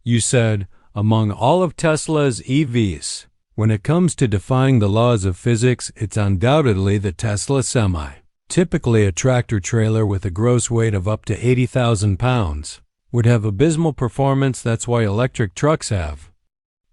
You said, among all of Tesla's EVs, when it comes to defying the laws of physics, it's undoubtedly the Tesla Semi. Typically a tractor-trailer with a gross weight of up to 80,000 pounds would have abysmal performance. That's why electric trucks have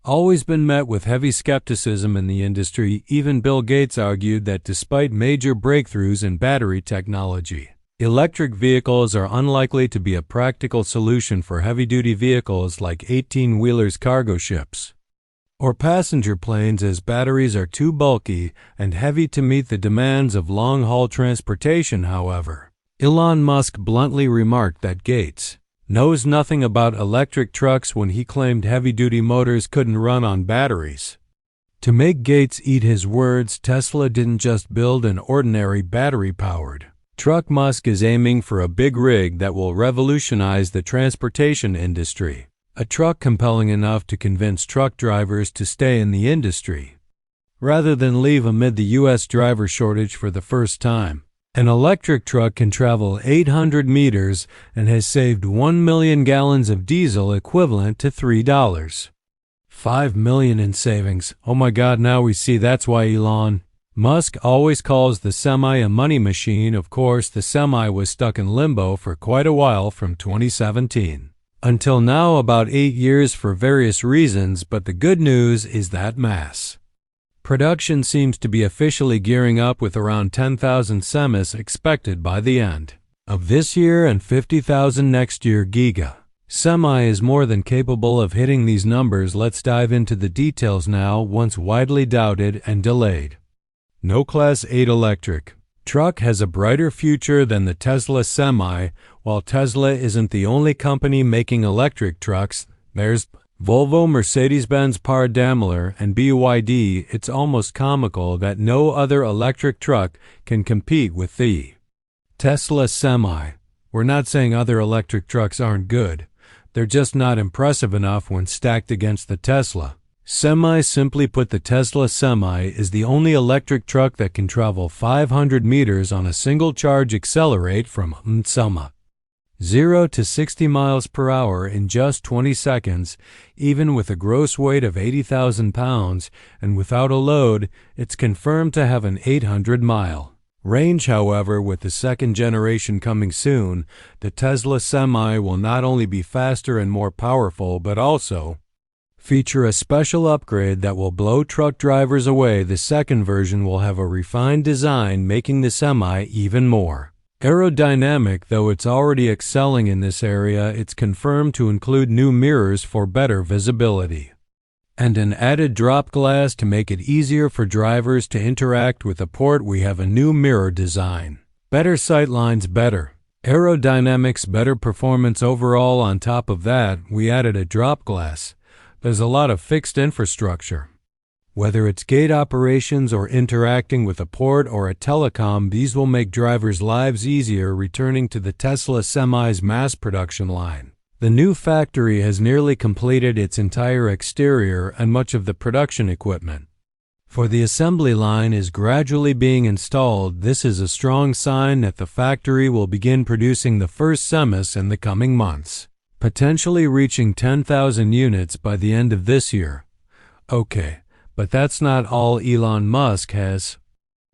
always been met with heavy skepticism in the industry. Even Bill Gates argued that despite major breakthroughs in battery technology, electric vehicles are unlikely to be a practical solution for heavy-duty vehicles like 18-wheelers, cargo ships, or passenger planes, as batteries are too bulky and heavy to meet the demands of long-haul transportation. However, Elon Musk bluntly remarked that Gates knows nothing about electric trucks when he claimed heavy-duty motors couldn't run on batteries. To make Gates eat his words, Tesla didn't just build an ordinary battery-powered truck. Musk is aiming for a big rig that will revolutionize the transportation industry. A truck compelling enough to convince truck drivers to stay in the industry, rather than leave amid the U.S. driver shortage for the first time. An electric truck can travel 800 meters and has saved 1 million gallons of diesel, equivalent to $3.5 million in savings. Oh my God, now we see that's why Elon Musk always calls the Semi a money machine. Of course, the Semi was stuck in limbo for quite a while, from 2017 until now, about 8 years, for various reasons, but the good news is that mass production seems to be officially gearing up, with around 10,000 semis expected by the end of this year and 50,000 next year. Giga Semi is more than capable of hitting these numbers. Let's dive into the details now. Once widely doubted and delayed, no Class 8 electric truck has a brighter future than the Tesla Semi. While Tesla isn't the only company making electric trucks, there's Volvo, Mercedes-Benz, Daimler, and BYD. It's almost comical that no other electric truck can compete with the Tesla Semi. We're not saying other electric trucks aren't good. They're just not impressive enough when stacked against the Tesla Semi. Simply put, the Tesla Semi is the only electric truck that can travel 500 meters on a single charge, accelerate from 0 to 60 miles per hour in just 20 seconds, even with a gross weight of 80,000 pounds, and without a load. It's confirmed to have an 800-mile range. However, with the second generation coming soon, the Tesla Semi will not only be faster and more powerful, but also feature a special upgrade that will blow truck drivers away. The second version will have a refined design, making the Semi even more aerodynamic. Though it's already excelling in this area, it's confirmed to include new mirrors for better visibility and an added drop glass to make it easier for drivers to interact with the port. We have a new mirror design, better sightlines, better aerodynamics, better performance overall. On top of that, we added a drop glass. There's a lot of fixed infrastructure. Whether it's gate operations or interacting with a port or a telecom, these will make drivers' lives easier. Returning to the Tesla Semi's mass production line, the new factory has nearly completed its entire exterior, and much of the production equipment for the assembly line is gradually being installed. This is a strong sign that the factory will begin producing the first semis in the coming months, potentially reaching 10,000 units by the end of this year. Okay, but that's not all. Elon Musk has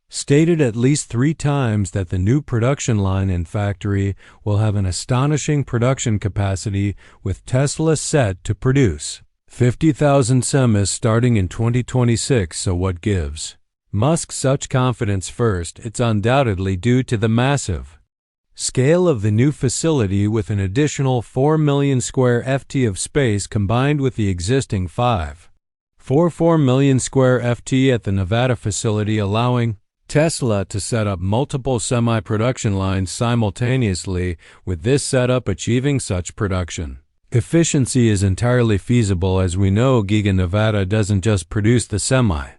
stated at least 3 times that the new production line and factory will have an astonishing production capacity, with Tesla set to produce 50,000 semis starting in 2026. So what gives Musk such confidence? First, it's undoubtedly due to the massive scale of the new facility, with an additional 4 million square ft of space combined with the existing 5.44 million square ft at the Nevada facility, allowing Tesla to set up multiple semi-production lines simultaneously. With this setup, achieving such production efficiency is entirely feasible. As we know, Giga Nevada doesn't just produce the Semi.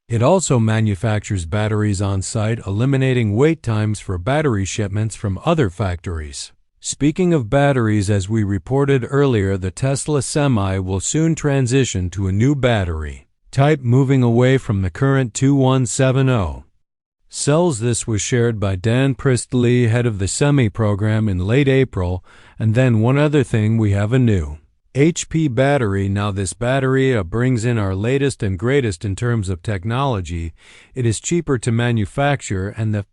It also manufactures batteries on site, eliminating wait times for battery shipments from other factories. Speaking of batteries, as we reported earlier, the Tesla Semi will soon transition to a new battery type, moving away from the current 2170 cells. This was shared by Dan Priestley, head of the Semi program, in late April. And then one other thing, we have a new HP battery. Now this battery brings in our latest and greatest in terms of technology. It is cheaper to manufacture, and the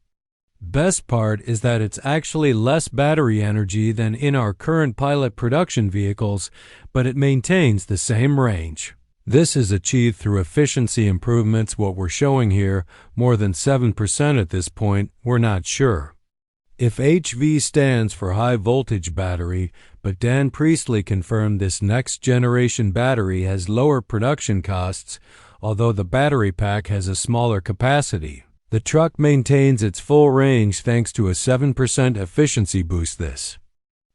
best part is that it's actually less battery energy than in our current pilot production vehicles, but it maintains the same range. This is achieved through efficiency improvements. What we're showing here, more than 7% at this point, we're not sure. If HV stands for high voltage battery, but Dan Priestley confirmed this next generation battery has lower production costs, although the battery pack has a smaller capacity. The truck maintains its full range thanks to a 7% efficiency boost. This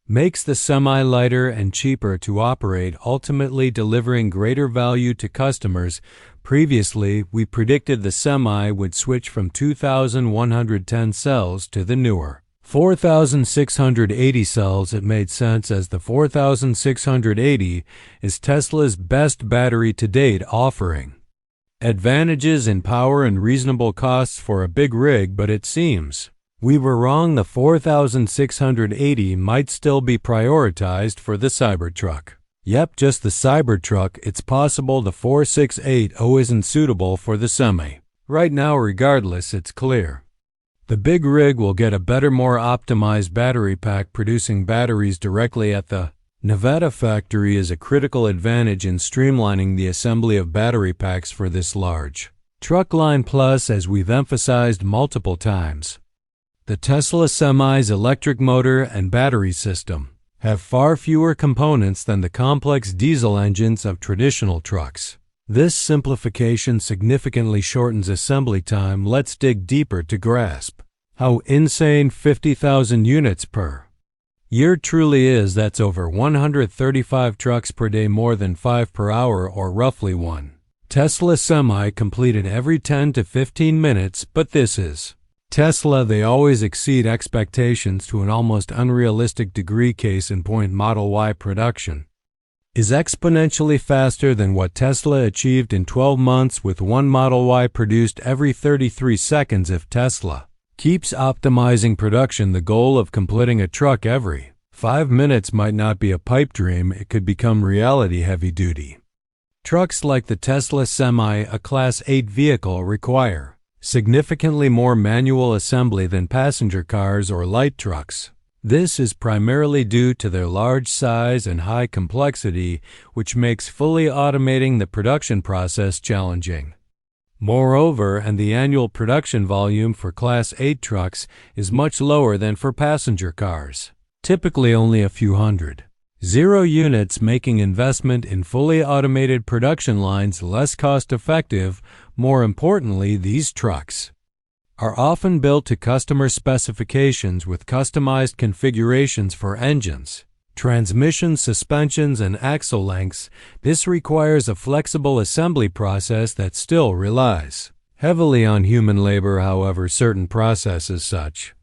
makes the semi lighter and cheaper to operate, ultimately delivering greater value to customers. Previously, we predicted the semi would switch from 2,110 cells to the newer 4,680 cells. It made sense, as the 4,680 is Tesla's best battery to date, offering advantages in power and reasonable costs for a big rig, but it seems we were wrong. The 4,680 might still be prioritized for the Cybertruck. Yep, just the Cybertruck. It's possible the 4680 isn't suitable for the semi right now. Regardless, it's clear the big rig will get a better, more optimized battery pack. Producing batteries directly at the Nevada factory is a critical advantage in streamlining the assembly of battery packs for this large truck line. Plus, as we've emphasized multiple times, the Tesla Semi's electric motor and battery system have far fewer components than the complex diesel engines of traditional trucks. This simplification significantly shortens assembly time. Let's dig deeper to grasp how insane 50,000 units per year truly is. That's over 135 trucks per day, more than 5 per hour, or roughly one Tesla Semi completed every 10 to 15 minutes. But this is Tesla. They always exceed expectations to an almost unrealistic degree. Case in point, Model Y production is exponentially faster than what Tesla achieved in 12 months, with one Model Y produced every 33 seconds. If Tesla keeps optimizing production, the goal of completing a truck every 5 minutes might not be a pipe dream. It could become reality. Heavy-duty trucks like the Tesla Semi, a Class 8 vehicle, require significantly more manual assembly than passenger cars or light trucks. This is primarily due to their large size and high complexity, which makes fully automating the production process challenging. Moreover, and the annual production volume for Class 8 trucks is much lower than for passenger cars, typically only a few hundred units, making investment in fully automated production lines less cost-effective. More importantly, these trucks are often built to customer specifications with customized configurations for engines, transmissions, suspensions, and axle lengths. This requires a flexible assembly process that still relies heavily on human labor. However, certain processes such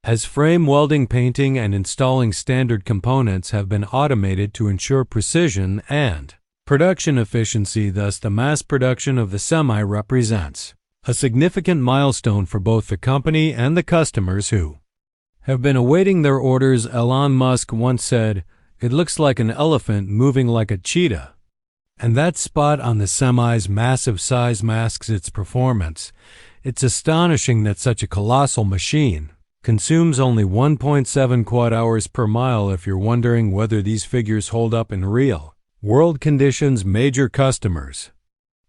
as frame welding, painting, and installing standard components have been automated to ensure precision and production efficiency. Thus, the mass production of the Semi represents a significant milestone for both the company and the customers who have been awaiting their orders. Elon Musk once said, "It looks like an elephant moving like a cheetah." And that spot on the Semi's massive size masks its performance. It's astonishing that such a colossal machine consumes only 1.7 quad-hours per mile. If you're wondering whether these figures hold up in real world conditions, major customers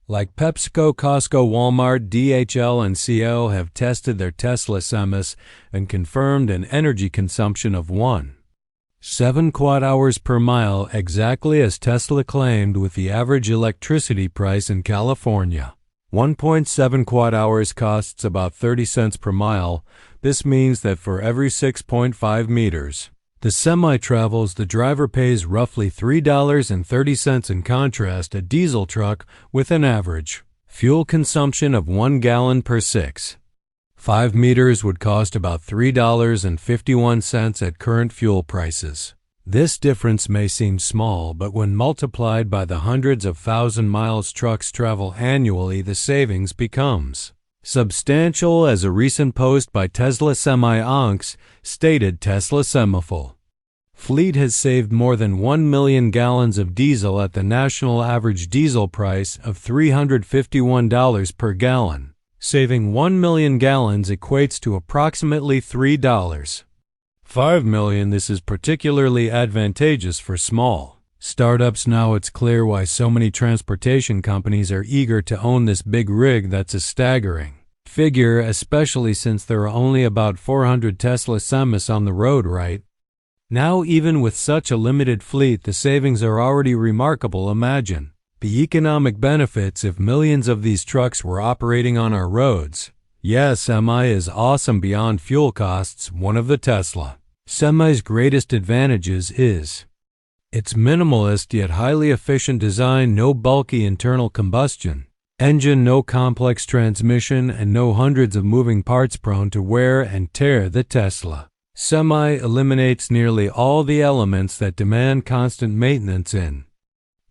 like PepsiCo, Costco, Walmart, DHL, and CO have tested their Tesla Semis and confirmed an energy consumption of 1.7 quad-hours per mile, exactly as Tesla claimed, with the average electricity price in California. 1.7 quad-hours costs about 30 cents per mile. This means that for every 6.5 meters the Semi travels, the driver pays roughly $3.30. In contrast, a diesel truck with an average fuel consumption of 1 gallon per 6.5 meters would cost about $3.51 at current fuel prices. This difference may seem small, but when multiplied by the hundreds of thousand miles trucks travel annually, the savings becomes substantial. As a recent post by Tesla Semi Onks stated, Tesla Semiful Fleet has saved more than 1 million gallons of diesel at the national average diesel price of $351 per gallon. Saving 1 million gallons equates to approximately $3.5 million. This is particularly advantageous for small startups. Now it's clear why so many transportation companies are eager to own this big rig. That's a staggering figure, especially since there are only about 400 Tesla Semis on the road right now. Even with such a limited fleet, the savings are already remarkable. Imagine the economic benefits if millions of these trucks were operating on our roads. Yeah, Semi is awesome beyond fuel costs. One of the Tesla Semi's greatest advantages is its minimalist yet highly efficient design. No bulky internal combustion engine, no complex transmission, and no hundreds of moving parts prone to wear and tear. The Tesla Semi eliminates nearly all the elements that demand constant maintenance in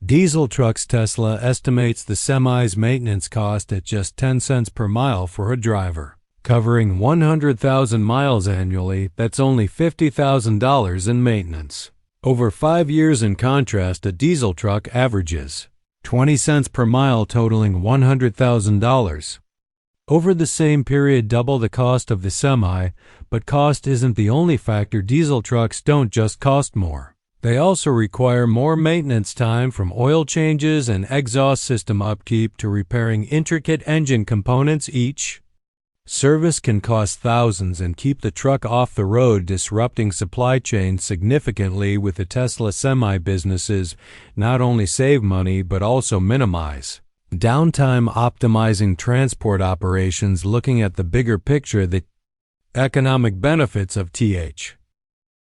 diesel trucks. Tesla estimates the Semi's maintenance cost at just 10 cents per mile for a driver covering 100,000 miles annually. That's only $50,000 in maintenance over 5 years. In contrast, a diesel truck averages 20 cents per mile, totaling $100,000 over the same period, double the cost of the Semi. But cost isn't the only factor. Diesel trucks don't just cost more. They also require more maintenance time, from oil changes and exhaust system upkeep to repairing intricate engine components. Each service can cost thousands and keep the truck off the road, disrupting supply chains significantly. With the Tesla Semi, businesses not only save money but also minimize downtime, optimizing transport operations. Looking at the bigger picture, the economic benefits of TH